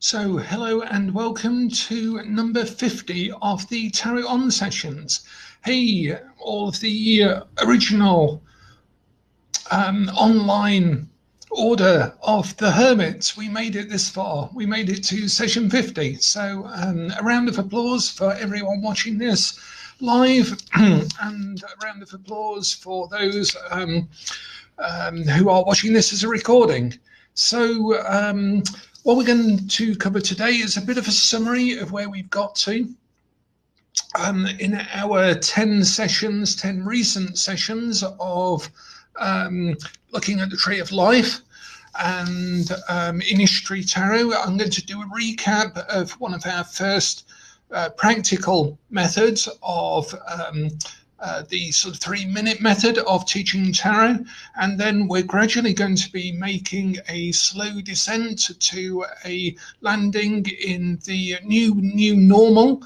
So, hello and welcome to number 50 of the Tarot On sessions. Hey, all of the original online order of the Hermits. We made it this far. We made it to session 50. So, a round of applause for everyone watching this live and a round of applause for those who are watching this as a recording. So, what we're going to cover today is a bit of a summary of where we've got to in our 10 sessions, 10 recent sessions of looking at the Tree of Life and Initiatory Tarot. I'm going to do a recap of one of our first practical methods of the sort of 3-minute method of teaching tarot, and then we're gradually going to be making a slow descent to a landing in the new normal,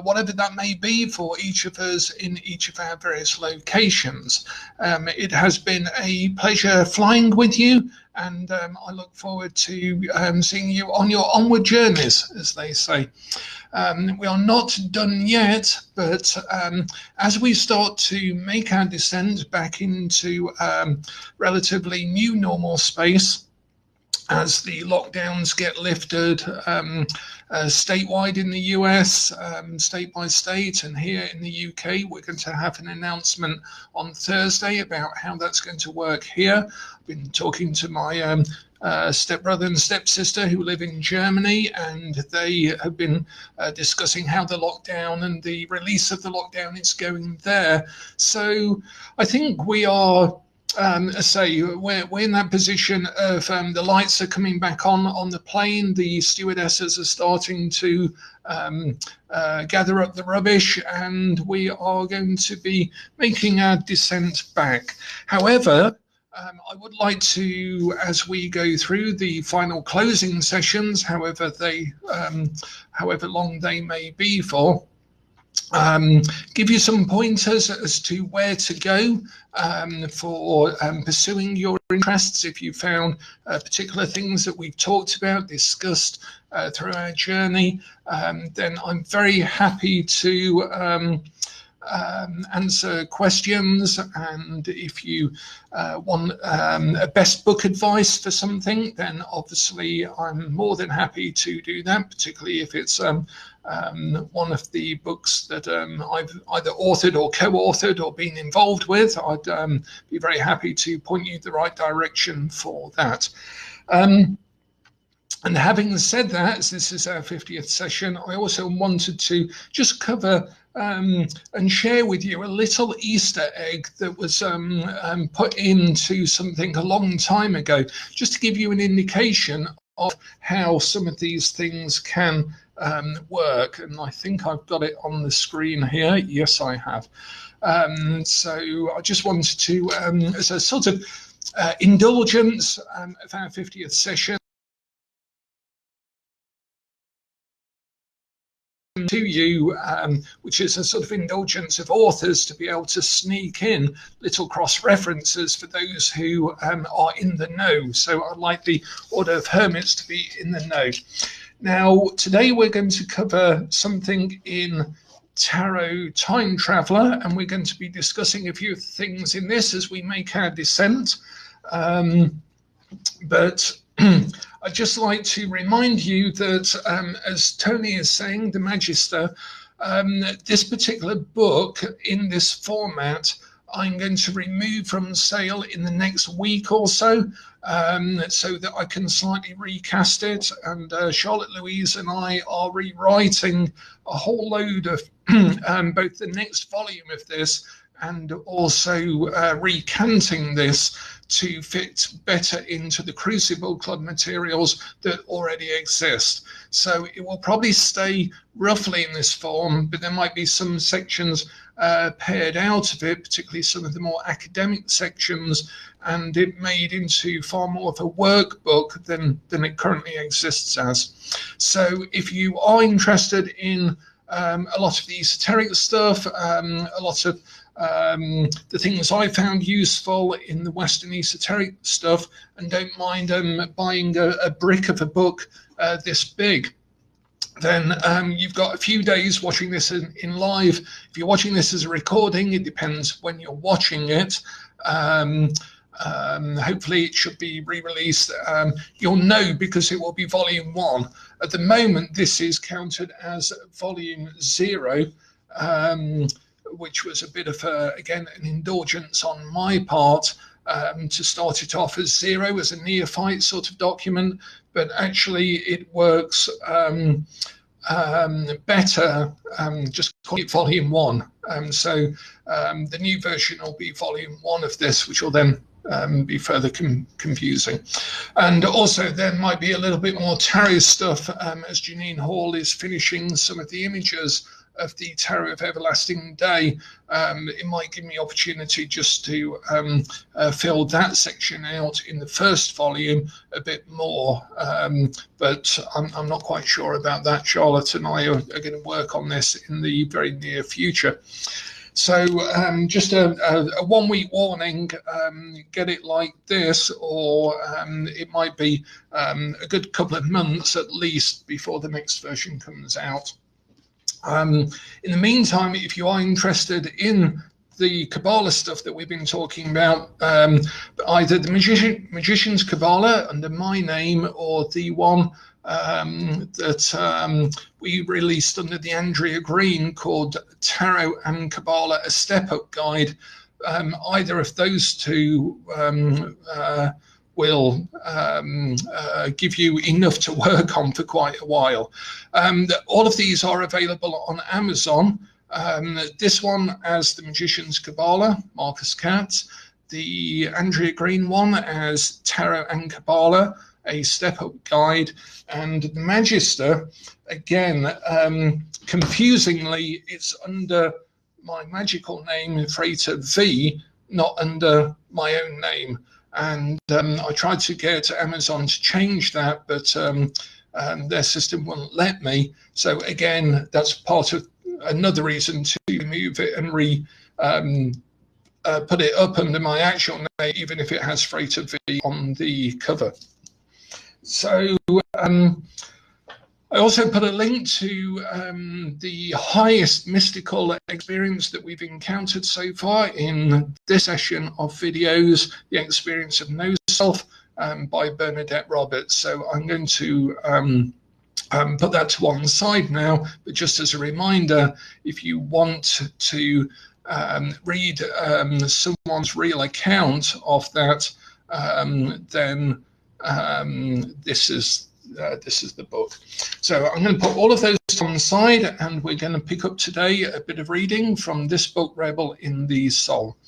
whatever that may be for each of us in each of our various locations. It has been a pleasure flying with you, and I look forward to seeing you on your onward journeys, as they say. We are not done yet, but as we start to make our descent back into relatively new normal space, as the lockdowns get lifted statewide in the US, state by state, and here in the UK, we're going to have an announcement on Thursday about how that's going to work here. I've been talking to my stepbrother and stepsister who live in Germany, and they have been discussing how the lockdown and the release of the lockdown is going there. So I think we are we're in that position of the lights are coming back on the plane. The stewardesses are starting to gather up the rubbish, and we are going to be making our descent back. However, I would like to, as we go through the final closing sessions, however long they may be for, give you some pointers as to where to go for pursuing your interests. If you found particular things that we've talked about, discussed through our journey, then I'm very happy to answer questions. And if you want a best book advice for something, then obviously I'm more than happy to do that, particularly if it's one of the books that I've either authored or co-authored or been involved with. I'd be very happy to point you the right direction for that. And having said that, as this is our 50th session, I also wanted to just cover and share with you a little Easter egg that was put into something a long time ago, just to give you an indication of how some of these things can work. And I think I've got it on the screen here. Yes, I have. So I just wanted to, as a sort of indulgence of our 50th session, to you, which is a sort of indulgence of authors to be able to sneak in little cross references for those who are in the know. So I'd like the Order of Hermits to be in the know. Now, today we're going to cover something in Tarot Time Traveller, and we're going to be discussing a few things in this as we make our descent. But I'd just like to remind you that, as Tony is saying, the Magister, this particular book in this format, I'm going to remove from sale in the next week or so that I can slightly recast it. And Charlotte Louise and I are rewriting a whole load of both the next volume of this and also recanting this to fit better into the Crucible Club materials that already exist. So it will probably stay roughly in this form, but there might be some sections pared out of it, particularly some of the more academic sections, and it made into far more of a workbook than it currently exists as. So if you are interested in a lot of the esoteric stuff, a lot of the things I found useful in the Western esoteric stuff, and don't mind buying a brick of a book this big, then you've got a few days watching this in live. If you're watching this as a recording, it depends when you're watching it. Hopefully it should be re-released. You'll know because it will be volume 1. At the moment, this is counted as volume 0, which was a bit of, again, an indulgence on my part to start it off as 0, as a neophyte sort of document, but actually it works better just call it volume 1. So the new version will be volume 1 of this, which will then be further confusing. And also there might be a little bit more tarot stuff as Janine Hall is finishing some of the images of the Tarot of Everlasting Day. It might give me opportunity just to fill that section out in the first volume a bit more, but I'm not quite sure about that. Charlotte and I are going to work on this in the very near future. So just a 1 week warning, get it like this, or it might be a good couple of months at least before the next version comes out. In the meantime, if you are interested in the Kabbalah stuff that we've been talking about, either the Magician's Kabbalah under my name, or the one that we released under the Andrea Green called Tarot and Kabbalah, a Step-Up Guide, either of those two will give you enough to work on for quite a while. All of these are available on Amazon. This one as the Magician's Kabbalah, Marcus Katz, the Andrea Green one as Tarot and Kabbalah, a Step-Up Guide, and the Magister, again, confusingly, it's under my magical name, Frater V, not under my own name. And I tried to get Amazon to change that, but their system wouldn't let me. So again, that's part of another reason to move it and put it up under my actual name, even if it has Frater V on the cover. So I also put a link to the highest mystical experience that we've encountered so far in this session of videos, The Experience of No Self by Bernadette Roberts. So I'm going to put that to one side now, but just as a reminder, if you want to read someone's real account of that, then this is the book. So I'm going to put all of those on the side, and we're going to pick up today a bit of reading from this book, Rebel in the Soul.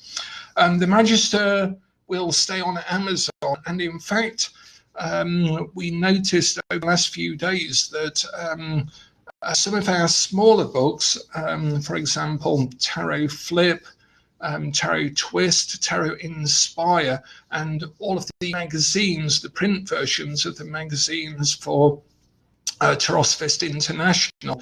The Magister will stay on Amazon, and in fact, we noticed over the last few days that some of our smaller books, for example, Tarot Flip, Tarot Twist, Tarot Inspire, and all of the magazines, the print versions of the magazines for Tarotsfest International,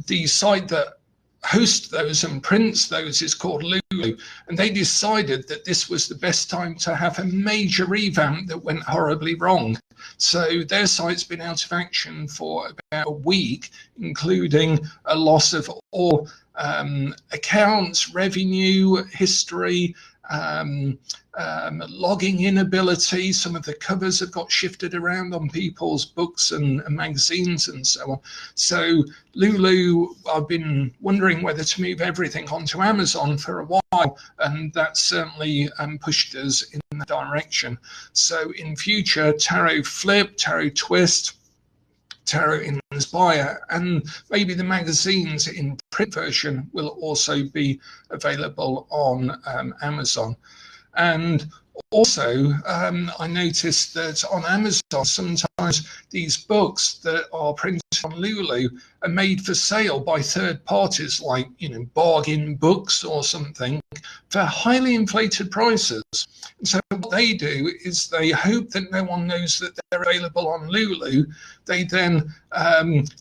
the site that hosts those and prints those is called Lulu, and they decided that this was the best time to have a major revamp that went horribly wrong. So their site's been out of action for about a week, including a loss of all accounts, revenue, history, logging inability. Some of the covers have got shifted around on people's books and magazines and so on. So Lulu, I've been wondering whether to move everything onto Amazon for a while, and that certainly pushed us in that direction. So in future, Tarot Flip, Tarot Twist, Tarot Inspire, and maybe the magazines in print version will also be available on Amazon. And also, I noticed that on Amazon, sometimes these books that are printed on Lulu are made for sale by third parties, like, bargain books or something, for highly inflated prices. And so what they do is they hope that no one knows that they're available on Lulu. They then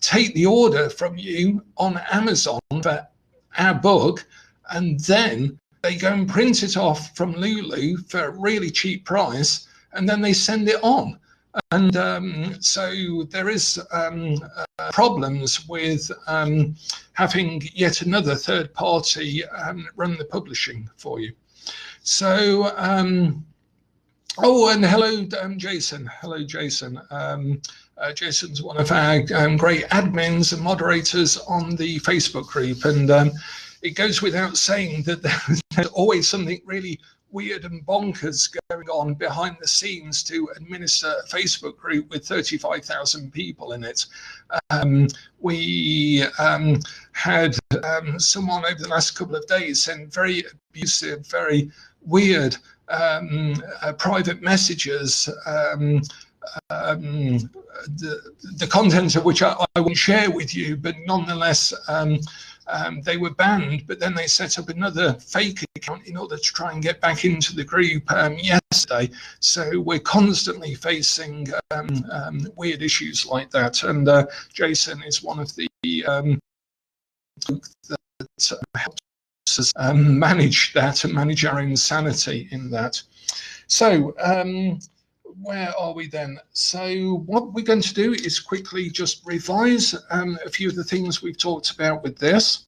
take the order from you on Amazon for our book, and then they go and print it off from Lulu for a really cheap price, and then they send it on. And so there is problems with having yet another third party run the publishing for you. So, oh, and hello, Jason. Hello, Jason. Jason's one of our great admins and moderators on the Facebook group. And it goes without saying that there's always something really weird and bonkers going on behind the scenes to administer a Facebook group with 35,000 people in it. We had someone over the last couple of days send very abusive, very weird private messages, the content of which I won't share with you, but nonetheless they were banned. But then they set up another fake account in order to try and get back into the group yesterday. So we're constantly facing weird issues like that. And Jason is one of the that helps us manage that and manage our insanity in that. So where are we then? So what we're going to do is quickly just revise a few of the things we've talked about with this.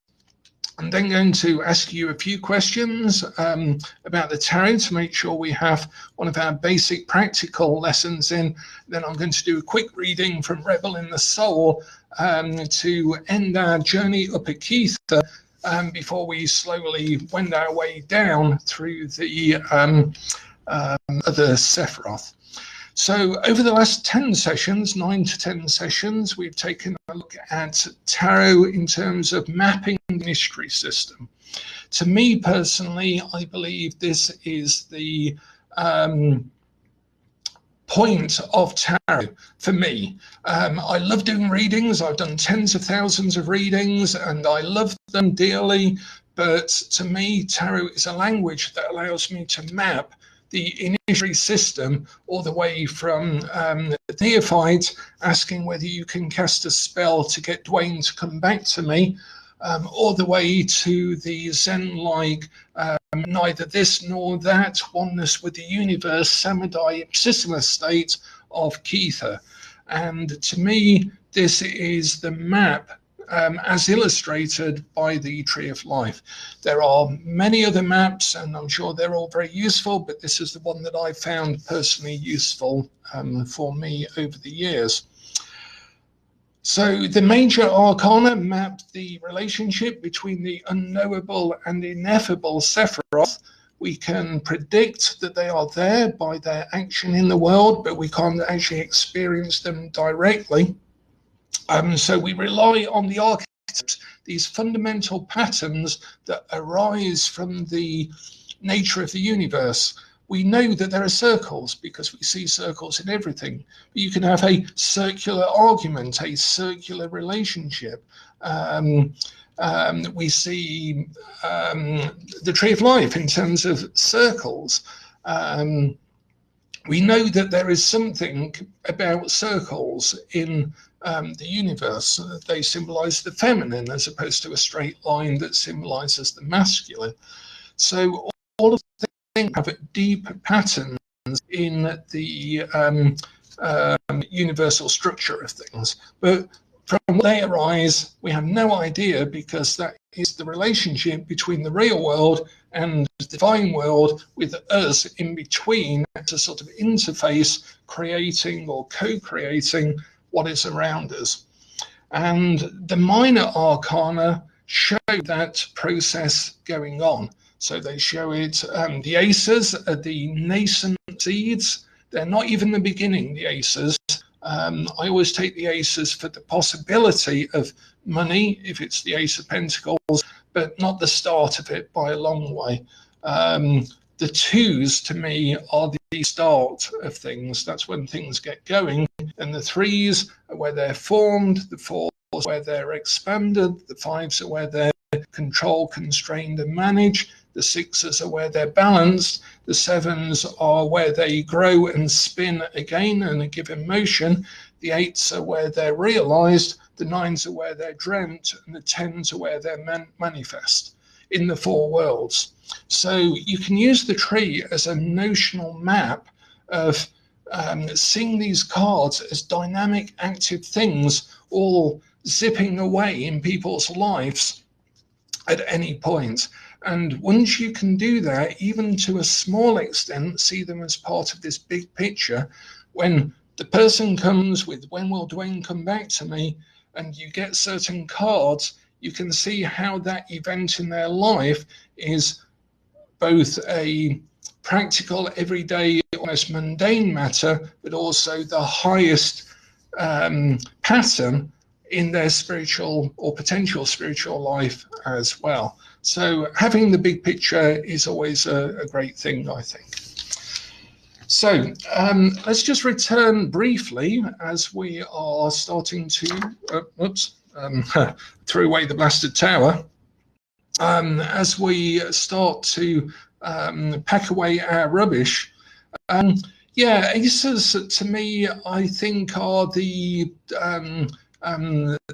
I'm then going to ask you a few questions about the tarot to make sure we have one of our basic practical lessons in. Then I'm going to do a quick reading from Rebel in the Soul to end our journey up at Keitha before we slowly wend our way down through the other Sephiroth. So over the last 10 sessions, 9 to 10 sessions, we've taken a look at tarot in terms of mapping the mystery system. To me personally, I believe this is the point of tarot for me. I love doing readings. I've done tens of thousands of readings and I love them dearly. But to me, tarot is a language that allows me to map the initiatory system all the way from the neophyte asking whether you can cast a spell to get Dwayne to come back to me, all the way to the Zen-like neither this nor that, oneness with the universe, samadhi, ipsissima state of Keitha. And to me, this is the map as illustrated by the Tree of Life. There are many other maps, and I'm sure they're all very useful, but this is the one that I found personally useful for me over the years. So the major arcana map the relationship between the unknowable and ineffable Sephiroth. We can predict that they are there by their action in the world, but we can't actually experience them directly. So we rely on the archetypes, these fundamental patterns that arise from the nature of the universe. We know that there are circles because we see circles in everything. But you can have a circular argument, a circular relationship. We see the Tree of Life in terms of circles. We know that there is something about circles in the universe. They symbolize the feminine as opposed to a straight line that symbolizes the masculine. So all of the things have deep patterns in the universal structure of things. But from where they arise, we have no idea, because that is the relationship between the real world and the divine world, with us in between as a sort of interface, creating or co-creating what is around us. And the minor arcana show that process going on. So they show it, the aces are the nascent seeds. They're not even the beginning, the aces. I always take the aces for the possibility of money, if it's the Ace of Pentacles, but not the start of it by a long way. The twos, to me, are the start of things. That's when things get going. And the threes are where they're formed, the fours are where they're expanded, the fives are where they're controlled, constrained, and managed. The sixes are where they're balanced. The sevens are where they grow and spin again and are given motion. The eights are where they're realized. The nines are where they're dreamt. And the tens are where they're manifest in the four worlds. So you can use the tree as a notional map of seeing these cards as dynamic, active things all zipping away in people's lives at any point. And once you can do that, even to a small extent, see them as part of this big picture, when the person comes with, when will Dwayne come back to me, and you get certain cards, you can see how that event in their life is both a practical, everyday, almost mundane matter, but also the highest pattern in their spiritual or potential spiritual life as well. So having the big picture is always a great thing, I think. So let's just return briefly as we are starting to, threw away the blasted tower. As we start to pack away our rubbish. Yeah, aces to me, I think, are the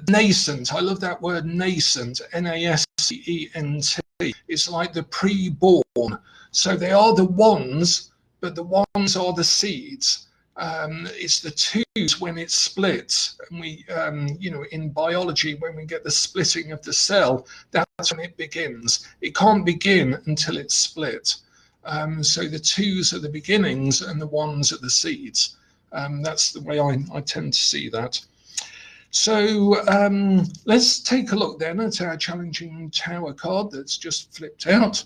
nascent. I love that word nascent, N-A-S-C-E-N-T. It's like the pre-born. So they are the ones, but the ones are the seeds. It's the twos when it splits, and we, in biology, when we get the splitting of the cell, that's when it begins. It can't begin until it's split. So the twos are the beginnings, and the ones are the seeds. That's the way I tend to see that. So let's take a look then at our challenging tower card that's just flipped out,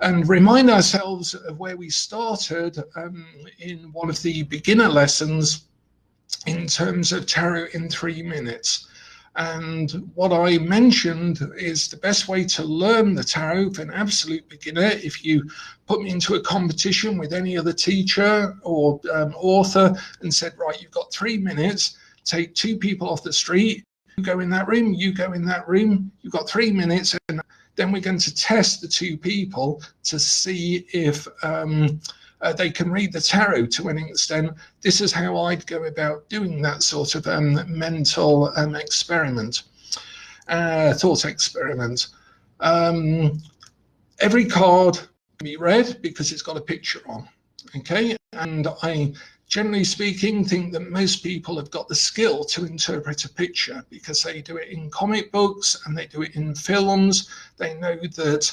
and remind ourselves of where we started in one of the beginner lessons in terms of tarot in 3 minutes. And what I mentioned is the best way to learn the tarot for an absolute beginner. If you put me into a competition with any other teacher or author and said, right, you've got 3 minutes, take 2 people off the street, you go in that room, you go in that room, you've got 3 minutes, and then we're going to test the 2 people to see if they can read the tarot to an extent. This is how I'd go about doing that sort of mental experiment, thought experiment. Every card can be read because it's got a picture on, okay? And I, generally speaking, think that most people have got the skill to interpret a picture because they do it in comic books and they do it in films. They know that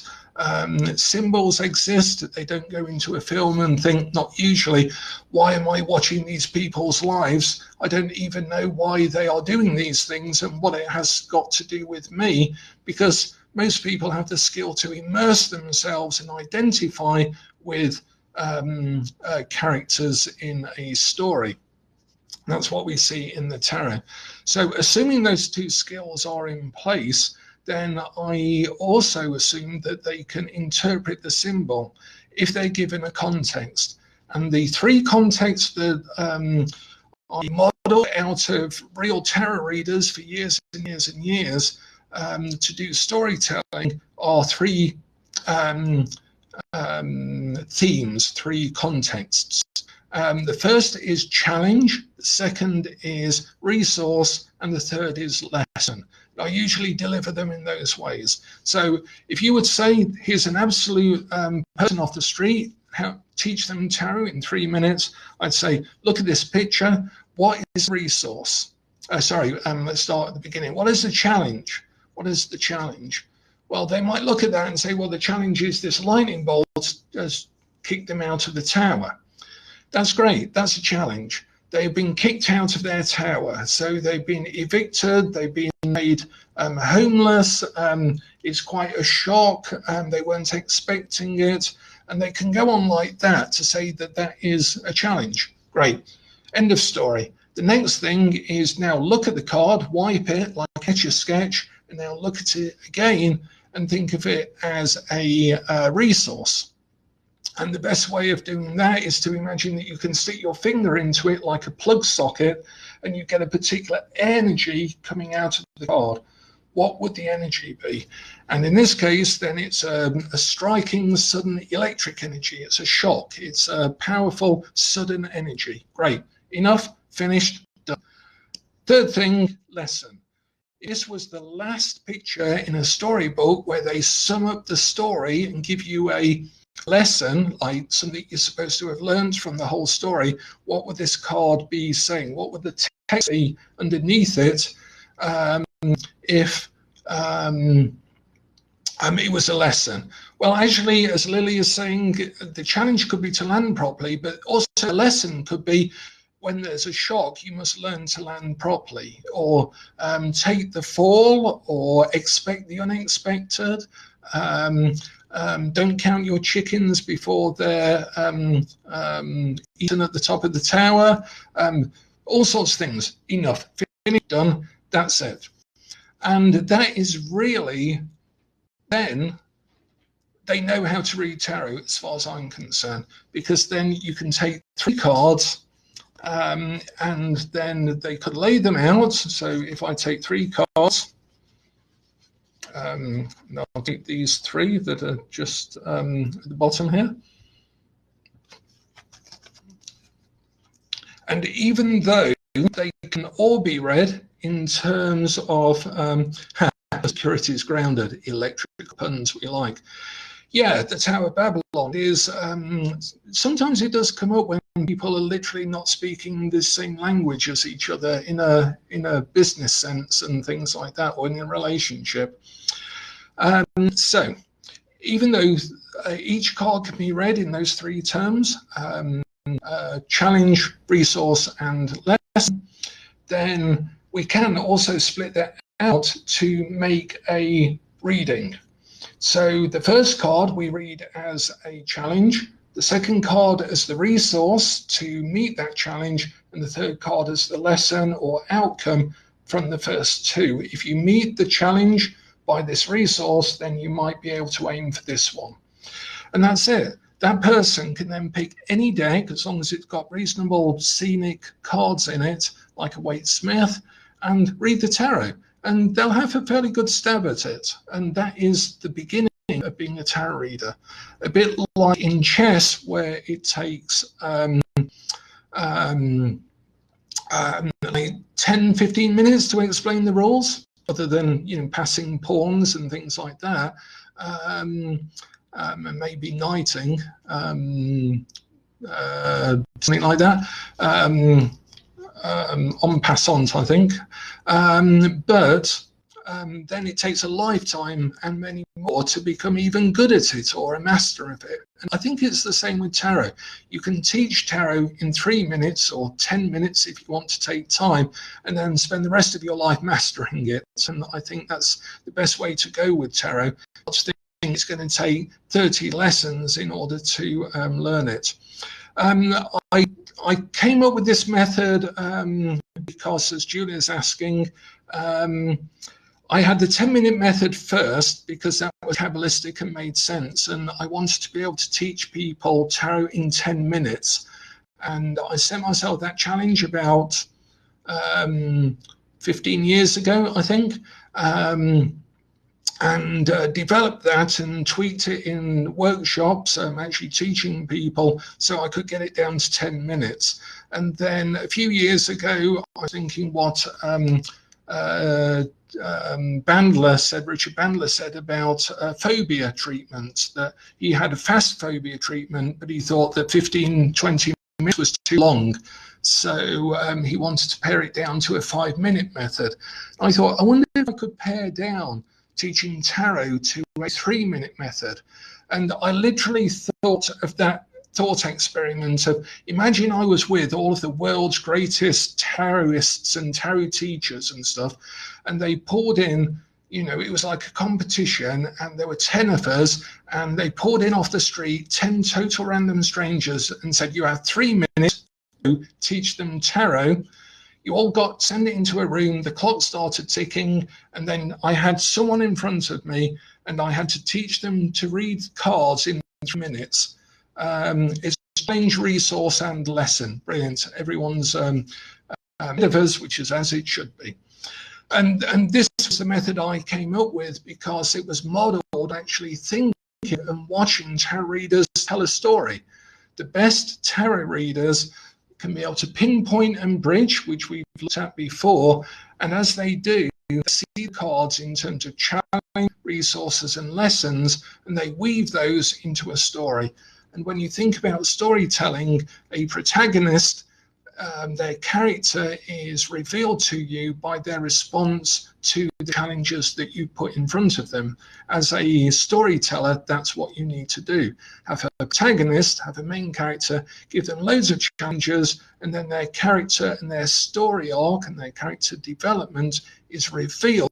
symbols exist. They don't go into a film and think, not usually, why am I watching these people's lives? I don't even know why they are doing these things and what it has got to do with me, because most people have the skill to immerse themselves and identify with characters in a story. That's what we see in the tarot. So assuming those 2 skills are in place, then I also assume that they can interpret the symbol if they're given a context. And the 3 contexts that I model out of real tarot readers for years and years and years to do storytelling are 3 themes, 3 contexts. The first is challenge, the second is resource, and the third is lesson. I usually deliver them in those ways. So if you would say, here's an absolute person off the street, teach them tarot in 3 minutes, I'd say, look at this picture. What is resource? Let's start at the beginning. What is the challenge? What is the challenge? Well, they might look at that and say, well, the challenge is this lightning bolt has kicked them out of the tower. That's great. That's a challenge. They've been kicked out of their tower. So they've been evicted. They've been made homeless. It's quite a shock. They weren't expecting it. And they can go on like that to say that that is a challenge. Great. End of story. The next thing is now look at the card, wipe it like Etch-a-Sketch, and now look at it again and think of it as a resource. And the best way of doing that is to imagine that you can stick your finger into it like a plug socket and you get a particular energy coming out of the card. What would the energy be? And in this case, then it's a striking, sudden electric energy. It's a shock. It's a powerful, sudden energy. Great. Enough. Finished. Done. Third thing, lesson. This was the last picture in a storybook where they sum up the story and give you a lesson, like something you're supposed to have learned from the whole story, what would this card be saying? What would the text be underneath it if it was a lesson? Well, actually, as Lily is saying, the challenge could be to land properly, but also a lesson could be when there's a shock, you must learn to land properly, or take the fall, or expect the unexpected. Don't count your chickens before they're eaten at the top of the tower. All sorts of things. Enough. Finished, done. That's it. And that is really, then they know how to read tarot as far as I'm concerned, because then you can take 3 cards and then they could lay them out. So if I take 3 cards, I'll take these 3 that are just at the bottom here. And even though they can all be read in terms of security is grounded, electric puns we like. Yeah, the Tower of Babylon is, sometimes it does come up when people are literally not speaking the same language as each other in a business sense and things like that, or in a relationship. So even though each card can be read in those 3 terms, challenge, resource, and lesson, then we can also split that out to make a reading. So the first card we read as a challenge, the second card as the resource to meet that challenge, and the third card as the lesson or outcome from the first 2. If you meet the challenge by this resource, then you might be able to aim for this one. And that's it. That person can then pick any deck, as long as it's got reasonable scenic cards in it, like a Waite Smith, and read the tarot. And they'll have a fairly good stab at it. And that is the beginning of being a tarot reader. A bit like in chess, where it takes like 10-15 minutes to explain the rules, other than, you know, passing pawns and things like that, and maybe knighting, something like that. En passant, I think. But then it takes a lifetime and many more to become even good at it or a master of it. And I think it's the same with tarot. You can teach tarot in 3 minutes or 10 minutes if you want to take time, and then spend the rest of your life mastering it. And I think that's the best way to go with tarot. I think it's going to take 30 lessons in order to learn it. I came up with this method because, as Julia's asking, I had the 10-minute method first because that was Kabbalistic and made sense, and I wanted to be able to teach people tarot in 10 minutes. And I set myself that challenge about 15 years ago, I think, and developed that and tweaked it in workshops. I'm actually teaching people so I could get it down to 10 minutes. And then a few years ago, I was thinking what Richard Bandler said about phobia treatment, that he had a fast phobia treatment, but he thought that 15-20 minutes was too long. So he wanted to pare it down to a 5-minute method. I thought, I wonder if I could pare down teaching tarot to a 3-minute method. And I literally thought of that thought experiment of, imagine I was with all of the world's greatest tarotists and tarot teachers and stuff, and they poured in, you know, it was like a competition, and there were 10 of us, and they poured in off the street, 10 total random strangers, and said, you have 3 minutes to teach them tarot. You all got sent it into a room, the clock started ticking, and then I had someone in front of me, and I had to teach them to read cards in 3 minutes. It's a strange resource and lesson. Brilliant. Everyone's of us, which is as it should be. And this was the method I came up with because it was modeled actually thinking and watching tarot readers tell a story. The best tarot readers can be able to pinpoint and bridge, which we've looked at before, and as they do, see the cards in terms of challenge, resources, and lessons, and they weave those into a story. And when you think about storytelling, a protagonist, their character is revealed to you by their response to the challenges that you put in front of them. As a storyteller, that's what you need to do. Have a protagonist, have a main character, give them loads of challenges, and then their character and their story arc and their character development is revealed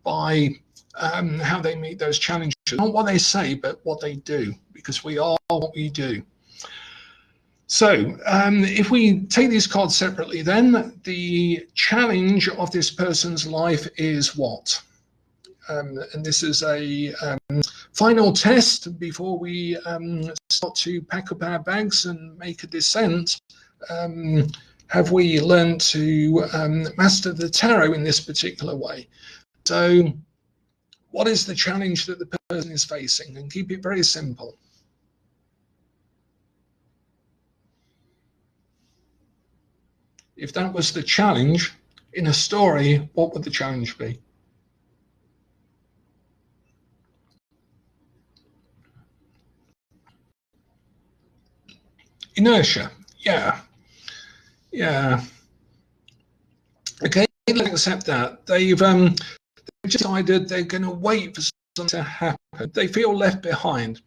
by how they meet those challenges. Not what they say, but what they do, because we are what we do. So if we take these cards separately, then the challenge of this person's life is what? And this is a final test before we start to pack up our bags and make a descent. Have we learned to master the tarot in this particular way? So what is the challenge that the person is facing? And keep it very simple. If that was the challenge in a story, what would the challenge be? Inertia. Yeah. Okay, let's accept that. They've decided they're going to wait for something to happen. They feel left behind.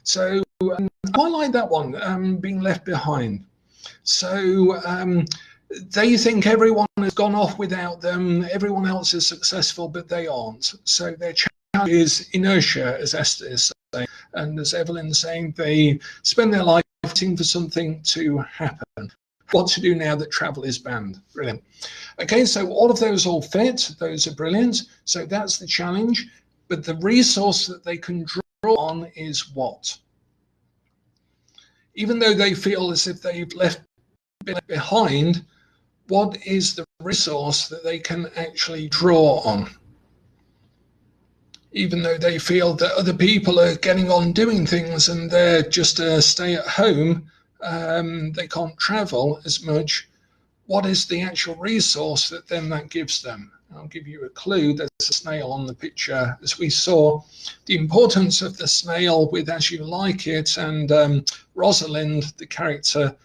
So I like that one, being left behind. So they think everyone has gone off without them, everyone else is successful, but they aren't. So their challenge is inertia, as Esther is saying, and as Evelyn's saying, they spend their life waiting for something to happen. What to do now that travel is banned? Brilliant. Okay, so all of those all fit. Those are brilliant. So that's the challenge. But the resource that they can draw on is what? Even though they feel as if they've been left behind, what is the resource that they can actually draw on? Even though they feel that other people are getting on doing things and they're just stay at home, they can't travel as much, what is the actual resource that then that gives them? I'll give you a clue. There's a snail on the picture. As we saw, the importance of the snail with As You Like It, and Rosalind, the character,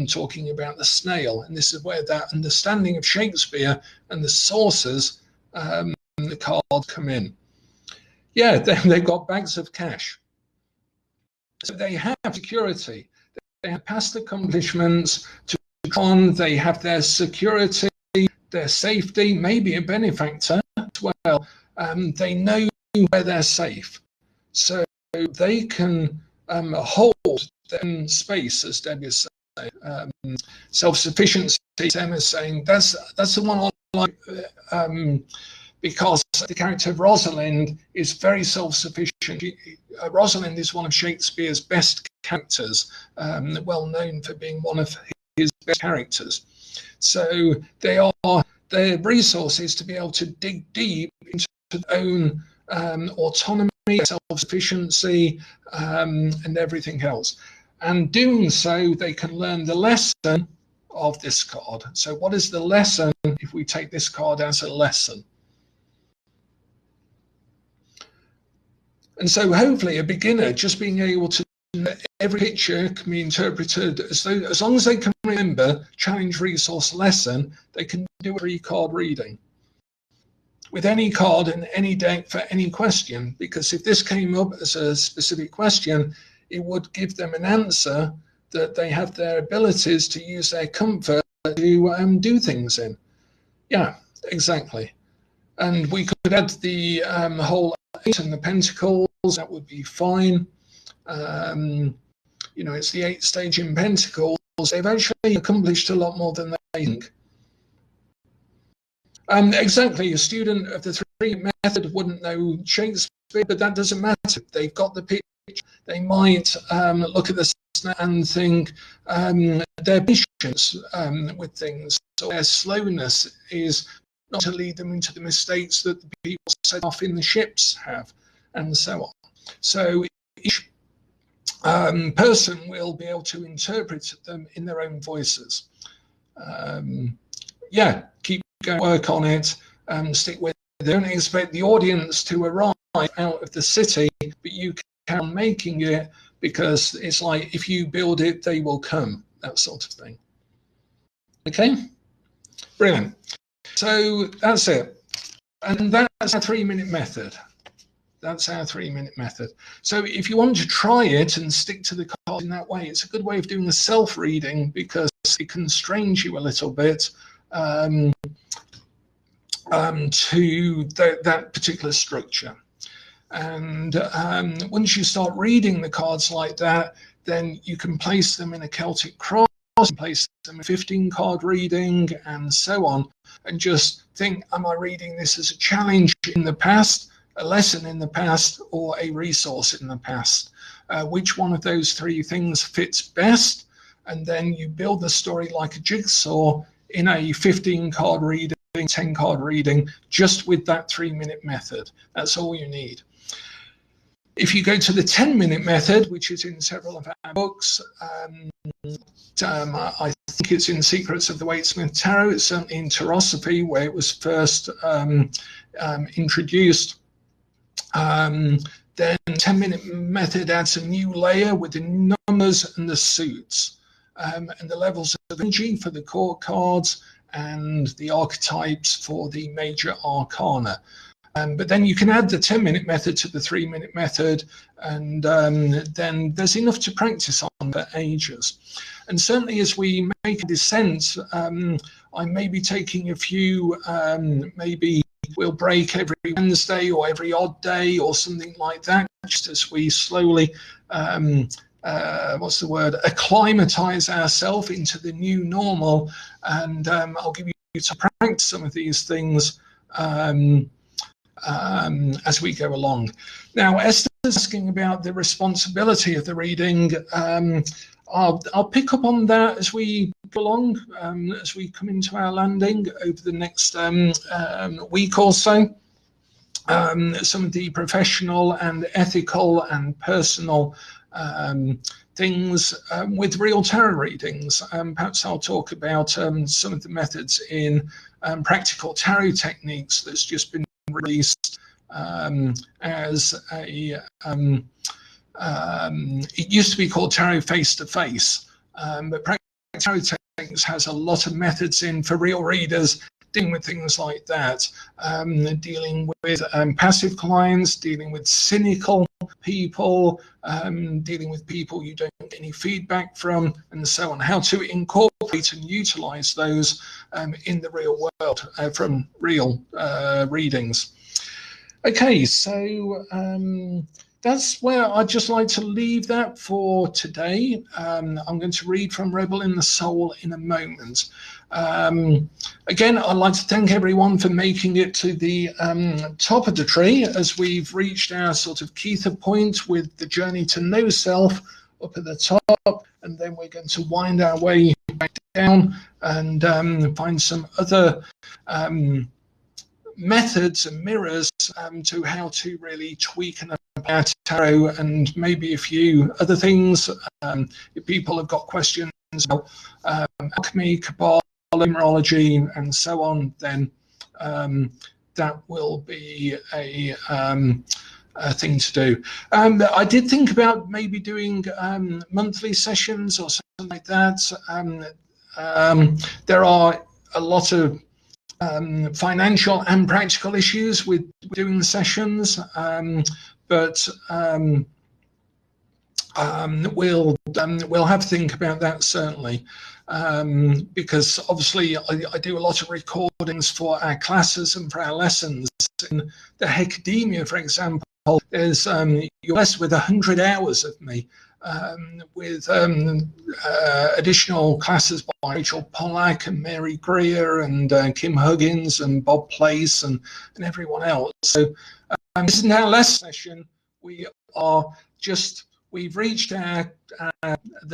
talking about the snail. And this is where that understanding of Shakespeare and the sources, the cards come in. Yeah, they've got bags of cash. So they have security. They have past accomplishments to on. They have their security, their safety, maybe a benefactor as well. They know where they're safe. So they can hold their space, as Debbie is saying. Self-sufficiency, Emma is saying, that's the one I like, because the character of Rosalind is very self-sufficient. Rosalind is one of Shakespeare's best characters, well known for being one of his best characters. So their resources to be able to dig deep into their own autonomy, self-sufficiency, and everything else. And doing so, they can learn the lesson of this card. So what is the lesson if we take this card as a lesson? And so hopefully a beginner just being able to, every picture can be interpreted as long as they can remember challenge, resource, lesson, they can do a 3-card reading with any card in any deck for any question, because if this came up as a specific question, it would give them an answer that they have their abilities to use their comfort to do things in. Yeah, exactly. And we could add the whole 8 and the Pentacles, that would be fine. It's the 8th stage in Pentacles. They've actually accomplished a lot more than they think. Exactly, a student of the 3 method wouldn't know Shakespeare, but that doesn't matter. They've got the picture. They might look at the and think their patience with things, or their slowness is not to lead them into the mistakes that the people set off in the ships have, and so on. So each person will be able to interpret them in their own voices. Keep going, work on it, stick with they don't expect the audience to arrive out of the city, but you can making it, because it's like, if you build it, they will come, that sort of thing. Okay, brilliant. So that's it. And that's our 3-minute method. That's our 3-minute method. So if you want to try it and stick to the card in that way, it's a good way of doing the self-reading, because it constrains you a little bit to that particular structure. And once you start reading the cards like that, then you can place them in a Celtic cross, place them in 15-card reading, and so on, and just think, am I reading this as a challenge in the past, a lesson in the past, or a resource in the past? Which one of those 3 things fits best? And then you build the story like a jigsaw in a 15-card reading, 10-card reading, just with that 3-minute method. That's all you need. If you go to the 10-minute method, which is in several of our books, I think it's in Secrets of the Waite-Smith Tarot, it's certainly in Tarosophy, where it was first introduced. Then 10-minute method adds a new layer with the numbers and the suits, and the levels of energy for the court cards, and the archetypes for the major arcana. But then you can add the 10-minute method to the 3-minute method, and then there's enough to practice on for ages. And certainly as we make a descent, I may be taking a few, maybe we'll break every Wednesday or every odd day or something like that, just as we slowly, acclimatize ourselves into the new normal. And I'll give you to practice some of these things as we go along. Now, Esther's asking about the responsibility of the reading. I'll pick up on that as we go along, as we come into our landing over the next week or so. Some of the professional and ethical and personal things with real tarot readings. Perhaps I'll talk about some of the methods in Practical Tarot Techniques that's just been released as a it used to be called Tarot Face to Face, but Practical Tarot Techniques has a lot of methods in for real readers, dealing with things like that, dealing with passive clients, dealing with cynical people, dealing with people you don't get any feedback from, and so on, how to incorporate and utilize those in the real world from real readings. Okay, so that's where I'd just like to leave that for today. I'm going to read from Rebel in the Soul in a moment. Again, I'd like to thank everyone for making it to the top of the tree, as we've reached our sort of Keitha point with the journey to know self up at the top, and then we're going to wind our way back down and find some other methods and mirrors to how to really tweak and about tarot, and maybe a few other things. If people have got questions about alchemy, Kabbalah, numerology, and so on, then that will be a thing to do. I did think about maybe doing monthly sessions or something like that. There are a lot of financial and practical issues with doing the sessions, but we'll have to think about that, certainly, because obviously I do a lot of recordings for our classes and for our lessons. In the Academia, for example, there's you're blessed with 100 hours of me, with additional classes by Rachel Pollack and Mary Greer and Kim Huggins and Bob Place and everyone else. So this is our last session. We've reached the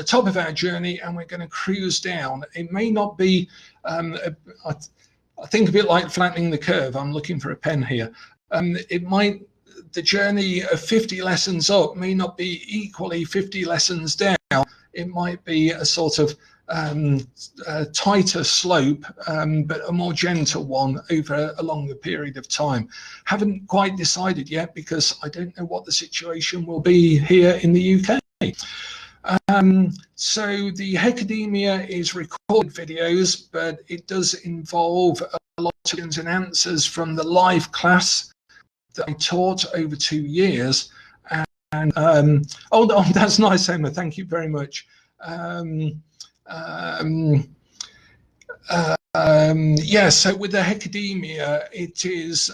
top of our journey, and we're going to cruise down. It may not be, I think, a bit like flattening the curve. I'm looking for a pen here. The journey of 50 lessons up may not be equally 50 lessons down. It might be a sort of tighter slope, but a more gentle one over a longer period of time. Haven't quite decided yet because I don't know what the situation will be here in the UK. So the Hecademia is recorded videos, but it does involve a lot of questions and answers from the live class that I taught over 2 years. And oh, that's nice, Emma. Thank you very much. Yeah, so with the Hecademia, it is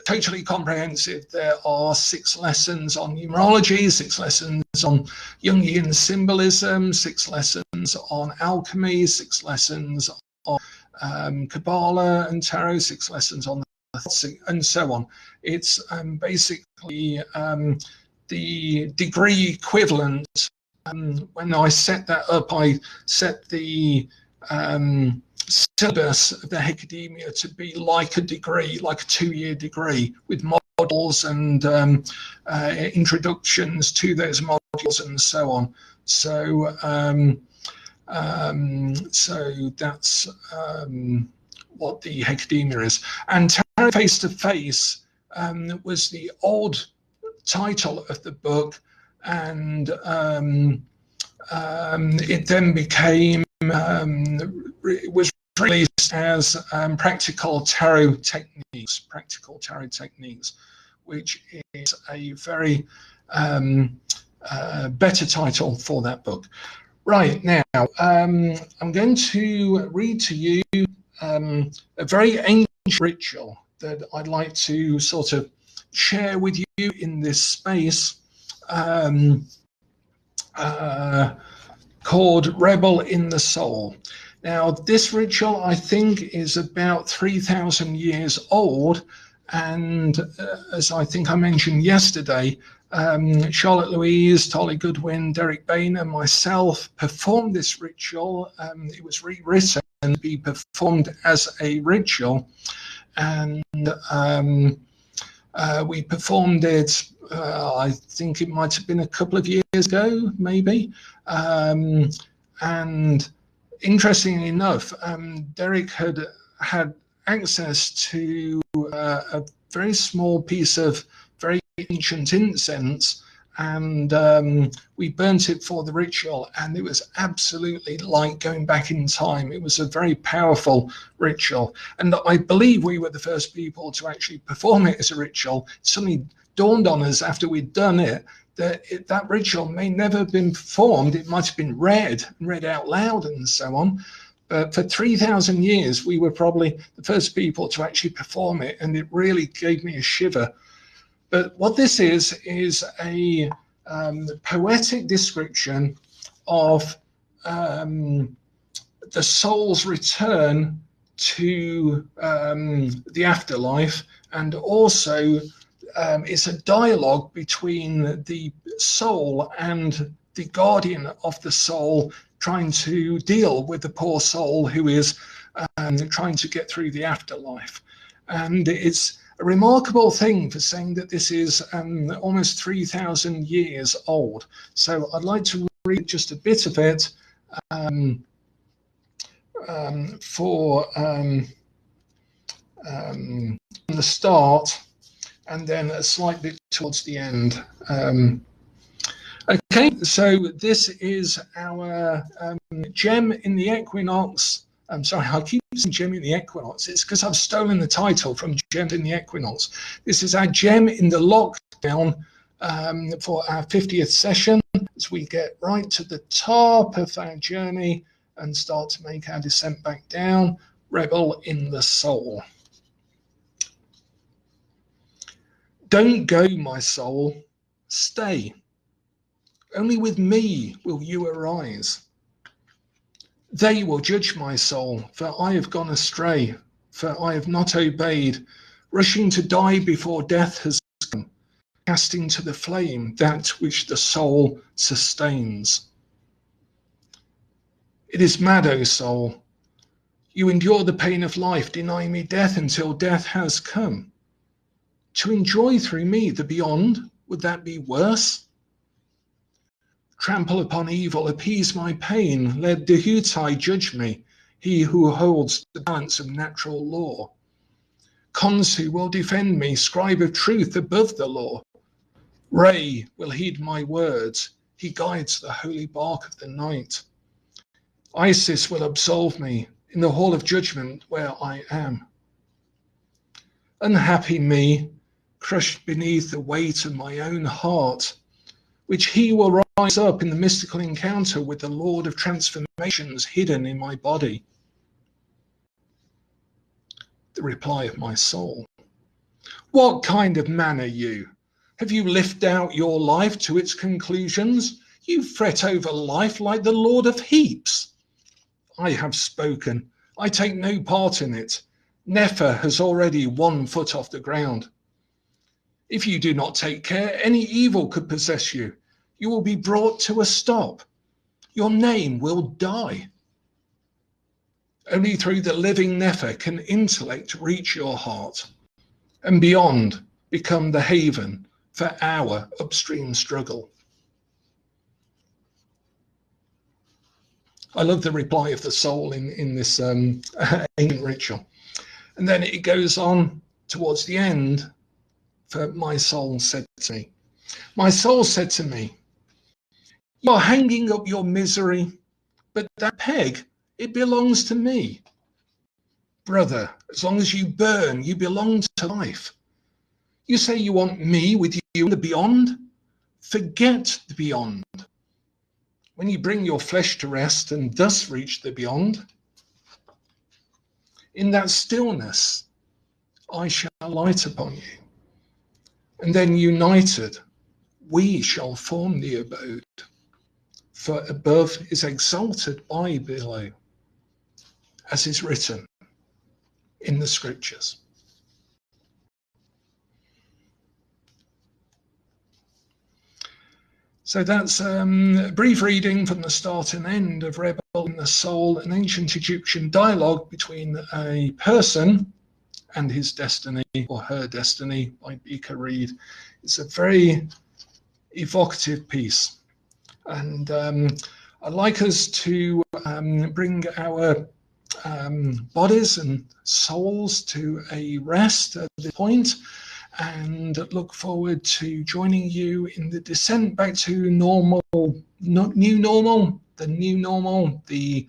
totally comprehensive. There are 6 lessons on numerology, 6 lessons on Jungian symbolism, 6 lessons on alchemy, 6 lessons on Kabbalah and tarot, 6 lessons on and so on. It's basically the degree equivalent. When I set that up, I set the syllabus of the Hecademia to be like a degree, like a 2-year degree, with models and introductions to those modules and so on. So so that's what the Hecademia is. And Tarot Face to Face was the old title of the book, and it then became it was released as Practical Tarot Techniques, which is a very better title for that book. Right, now I'm going to read to you a very ancient ritual that I'd like to sort of share with you in this space, called Rebel in the Soul. Now, this ritual, I think, is about 3,000 years old, and as I think I mentioned yesterday, Charlotte Louise, Tolly Goodwin, Derek Bain, and myself performed this ritual. It was rewritten to be performed as a ritual, and we performed it, I think it might have been a couple of years ago, maybe. And interestingly enough, Derek had access to a very small piece of very ancient incense, and we burnt it for the ritual, and it was absolutely like going back in time. It was a very powerful ritual, and I believe we were the first people to actually perform it as a ritual. It suddenly dawned on us after we'd done it that that ritual may never have been performed. It might have been read out loud and so on, but for 3,000 years we were probably the first people to actually perform it, and it really gave me a shiver. But what this is a poetic description of the soul's return to the afterlife, and also it's a dialogue between the soul and the guardian of the soul, trying to deal with the poor soul who is trying to get through the afterlife. And it's a remarkable thing for saying that this is almost 3,000 years old. So I'd like to read just a bit of it for the start, and then a slight bit towards the end. Okay, so this is our gem in the equinox. I'm sorry, I keep saying gem in the equinox. It's because I've stolen the title from Gem in the Equinox. This is our gem in the lockdown for our 50th session, as we get right to the top of our journey and start to make our descent back down. Rebel in the Soul. Don't go, my soul, stay. Only with me will you arise. They will judge my soul, for I have gone astray, for I have not obeyed, rushing to die before death has come, casting to the flame that which the soul sustains. It is mad, O soul. You endure the pain of life, deny me death until death has come. To enjoy through me the beyond, would that be worse? Trample upon evil, appease my pain. Let Dehutai judge me, he who holds the balance of natural law. Konsu will defend me, scribe of truth above the law. Ray will heed my words, he guides the holy bark of the night. Isis will absolve me in the hall of judgment where I am. Unhappy me, crushed beneath the weight of my own heart, which he will rise up in the mystical encounter with the Lord of transformations hidden in my body. The reply of my soul. What kind of man are you? Have you lived out your life to its conclusions? You fret over life like the Lord of heaps. I have spoken. I take no part in it. Nefer has already 1 foot off the ground. If you do not take care, any evil could possess you. You will be brought to a stop. Your name will die. Only through the living Nefer can intellect reach your heart, and beyond become the haven for our upstream struggle. I love the reply of the soul in this ancient ritual. And then it goes on towards the end, for my soul said to me. My soul said to me, you are hanging up your misery, but that peg, it belongs to me. Brother, as long as you burn, you belong to life. You say you want me with you in the beyond? Forget the beyond. When you bring your flesh to rest and thus reach the beyond, in that stillness, I shall light upon you. And then united, we shall form the abode. For above is exalted by below, as is written in the scriptures. So that's a brief reading from the start and end of Rebel in the Soul, an ancient Egyptian dialogue between a person and his destiny, or her destiny, by Bika Reed. It's a very evocative piece. And I'd like us to bring our bodies and souls to a rest at this point, and look forward to joining you in the descent back to normal, new normal, the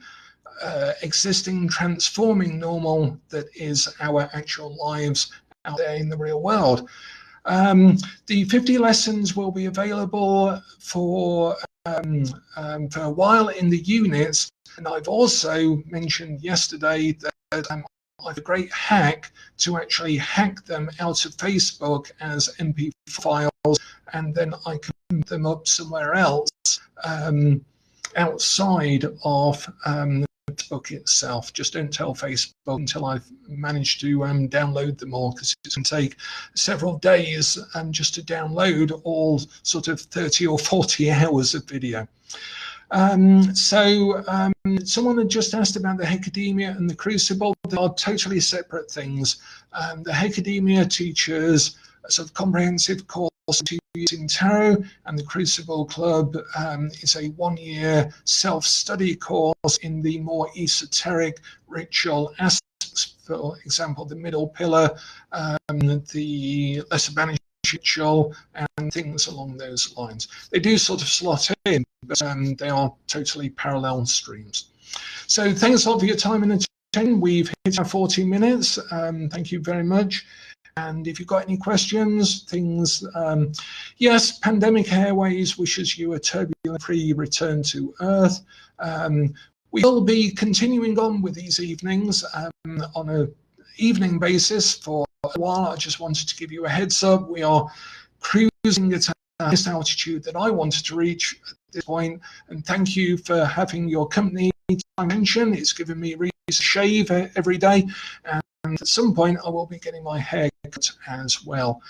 existing, transforming normal that is our actual lives out there in the real world. The 50 lessons will be available for a while in the units, and I've also mentioned yesterday that I have a great hack to actually hack them out of Facebook as MP files, and then I can put them up somewhere else outside of Facebook itself. Just don't tell Facebook until I've managed to download them all, because it can take several days just to download all sort of 30 or 40 hours of video. Someone had just asked about the Hecademia and the Crucible. They are totally separate things. The Hecademia teaches a sort of comprehensive course to using tarot, and the Crucible Club is a 1-year self-study course in the more esoteric ritual aspects. For example, the middle pillar, the lesser banished ritual, and things along those lines. They do sort of slot in, but they are totally parallel streams. So thanks a lot for your time and attention. We've hit our 40 minutes. Thank you very much. And if you've got any questions, things, yes, Pandemic Airways wishes you a turbulent-free return to Earth. We will be continuing on with these evenings on an evening basis for a while. I just wanted to give you a heads up. We are cruising at the highest altitude that I wanted to reach at this point, and thank you for having your company. I mentioned it's given me a reason to shave every day, and at some point I will be getting my hair cut as well,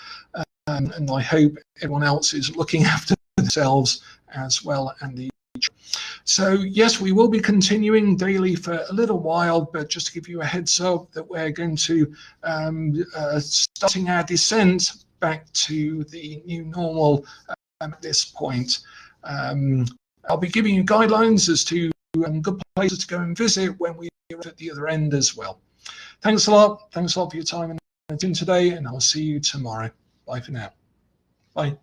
and I hope everyone else is looking after themselves as well, and each. So yes, we will be continuing daily for a little while, but just to give you a heads up that we're going to starting our descent back to the new normal at this point. I'll be giving you guidelines as to good places to go and visit when we are at the other end as well. Thanks a lot. Thanks a lot for your time and attention today, and I'll see you tomorrow. Bye for now. Bye.